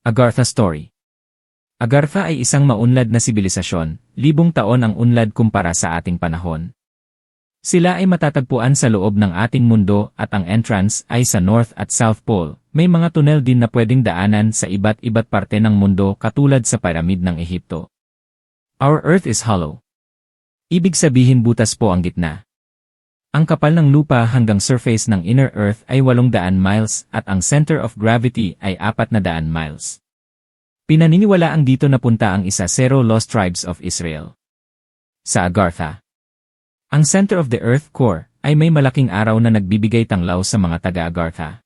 Agartha Story. Agartha ay isang maunlad na sibilisasyon, libong taon ang unlad kumpara sa ating panahon. Sila ay matatagpuan sa loob ng ating mundo at ang entrance ay sa North at South Pole. May mga tunnel din na pwedeng daanan sa iba't parte ng mundo katulad sa piramid ng Ehipto. Our Earth is hollow. Ibig sabihin butas po ang gitna. Ang kapal ng lupa hanggang surface ng inner Earth ay 800 miles at ang center of gravity ay 400 miles. Pinaniniwalaang dito napunta ang isa-0 Lost Tribes of Israel. Sa Agartha, ang center of the Earth core ay may malaking araw na nagbibigay tanglaw sa mga taga-Agartha.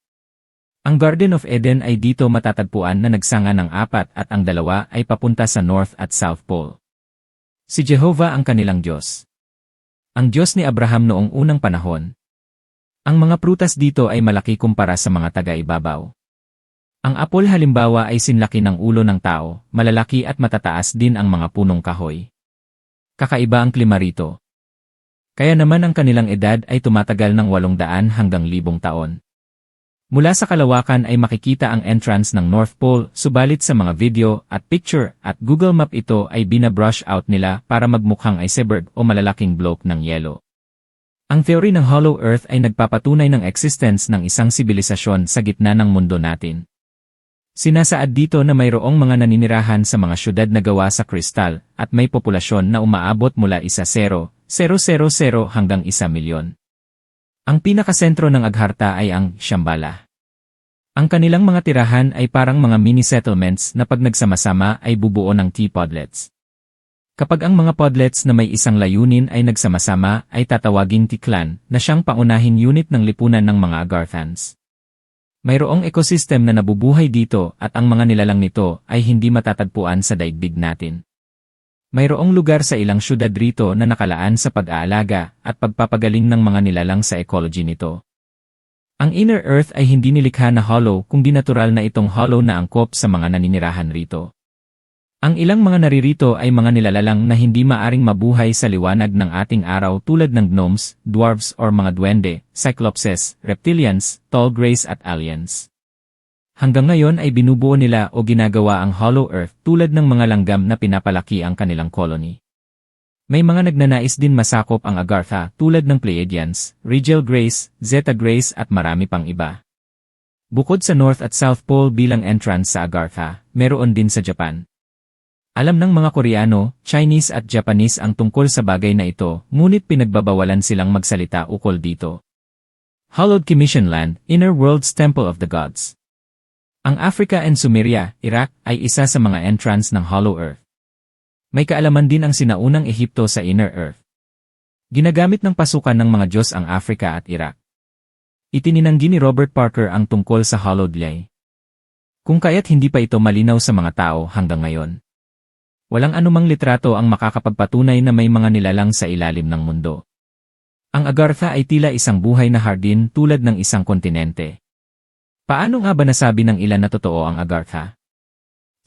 Ang Garden of Eden ay dito matatagpuan na nagsanga ng 4 at ang 2 ay papunta sa North at South Pole. Si Jehovah ang kanilang Diyos. Ang Diyos ni Abraham noong unang panahon. Ang mga prutas dito ay malaki kumpara sa mga taga-ibabaw. Ang apol halimbawa ay sinlaki ng ulo ng tao, malalaki at matataas din ang mga punong kahoy. Kakaiba ang klima rito. Kaya naman ang kanilang edad ay tumatagal ng 800 hanggang 1,000 taon. Mula sa kalawakan ay makikita ang entrance ng North Pole, subalit sa mga video at picture at Google Map ito ay binabrush out nila para magmukhang iceberg o malalaking bloke ng yelo. Ang theory ng Hollow Earth ay nagpapatunay ng existence ng isang sibilisasyon sa gitna ng mundo natin. Sinasaad dito na mayroong mga naninirahan sa mga syudad na gawa sa kristal at may populasyon na umaabot mula 1,000,000 hanggang 1,000,000. Ang pinakasentro ng Agartha ay ang Shambhala. Ang kanilang mga tirahan ay parang mga mini-settlements na pag nagsama-sama ay bubuo ng T-podlets. Kapag ang mga podlets na may isang layunin ay nagsama-sama ay tatawaging T-clan na siyang pangunahing unit ng lipunan ng mga Agarthans. Mayroong ekosistem na nabubuhay dito at ang mga nilalang nito ay hindi matatagpuan sa daigdig natin. Mayroong lugar sa ilang syudad rito na nakalaan sa pag-aalaga at pagpapagaling ng mga nilalang sa ecology nito. Ang inner earth ay hindi nilikha na hollow kundi natural na itong hollow na angkop sa mga naninirahan rito. Ang ilang mga naririto ay mga nilalalang na hindi maaring mabuhay sa liwanag ng ating araw tulad ng gnomes, dwarves or mga duwende, cyclopses, reptilians, tall greys at aliens. Hanggang ngayon ay binubuo nila o ginagawa ang Hollow Earth tulad ng mga langgam na pinapalaki ang kanilang colony. May mga nagnanais din masakop ang Agartha tulad ng Pleiadians, Rigel Grays, Zeta Grays at marami pang iba. Bukod sa North at South Pole bilang entrance sa Agartha, meron din sa Japan. Alam ng mga Koreano, Chinese at Japanese ang tungkol sa bagay na ito, ngunit pinagbabawalan silang magsalita ukol dito. Hallowed Commission Land, Inner World's Temple of the Gods. Ang Africa and Sumeria, Iraq, ay isa sa mga entrance ng Hollow Earth. May kaalaman din ang sinaunang Ehipto sa Inner Earth. Ginagamit ng pasukan ng mga Diyos ang Africa at Iraq. Itininanggi ni Robert Parker ang tungkol sa Hollowed Land. Kung kaya't hindi pa ito malinaw sa mga tao hanggang ngayon. Walang anumang litrato ang makakapagpatunay na may mga nilalang sa ilalim ng mundo. Ang Agartha ay tila isang buhay na hardin tulad ng isang kontinente. Paano nga ba nasabi ng ilan na totoo ang Agartha?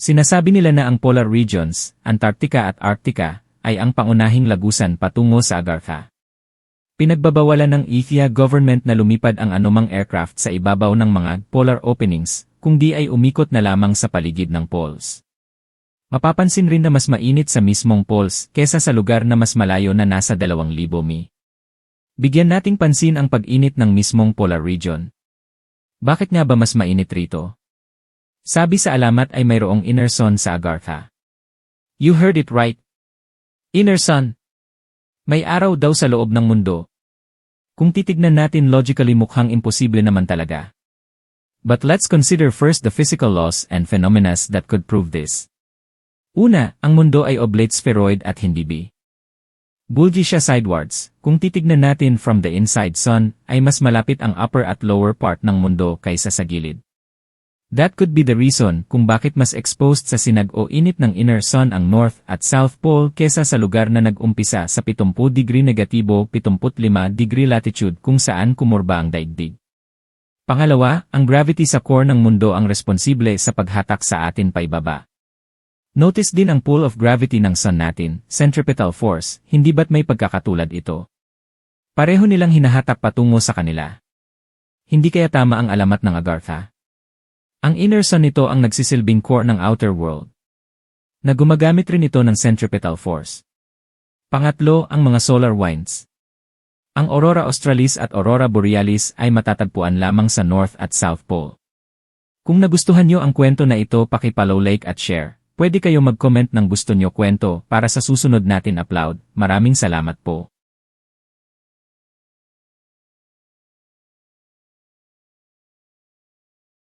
Sinasabi nila na ang polar regions, Antarctica at Arctica, ay ang pangunahing lagusan patungo sa Agartha. Pinagbabawalan ng Ethiopia government na lumipad ang anumang aircraft sa ibabaw ng mga polar openings, kung di ay umikot na lamang sa paligid ng poles. Mapapansin rin na mas mainit sa mismong poles kesa sa lugar na mas malayo na nasa 2,000 mi. Bigyan nating pansin ang pag-init ng mismong polar region. Bakit nga ba mas mainit rito? Sabi sa alamat ay mayroong inner sun sa Agartha. You heard it right. Inner sun. May araw daw sa loob ng mundo. Kung titignan natin logically mukhang imposible naman talaga. But let's consider first the physical laws and phenomena that could prove this. Una, ang mundo ay oblate spheroid at hindi bulgy siya sidewards. Kung titignan natin from the inside sun, ay mas malapit ang upper at lower part ng mundo kaysa sa gilid. That could be the reason kung bakit mas exposed sa sinag o init ng inner sun ang North at South Pole kesa sa lugar na nag-umpisa sa 70°-75° latitude kung saan kumurba ang daigdig. Pangalawa, ang gravity sa core ng mundo ang responsible sa paghatak sa atin paibaba. Notice din ang pull of gravity ng sun natin, centripetal force, hindi ba't may pagkakatulad ito? Pareho nilang hinahatak patungo sa kanila. Hindi kaya tama ang alamat ng Agartha? Ang inner sun nito ang nagsisilbing core ng outer world, na gumagamit rin ito ng centripetal force. Pangatlo, ang mga solar winds. Ang Aurora Australis at Aurora Borealis ay matatagpuan lamang sa North at South Pole. Kung nagustuhan nyo ang kwento na ito, paki-follow, like at share. Pwede kayo mag-comment ng gusto nyo kwento para sa susunod natin upload. Maraming salamat po.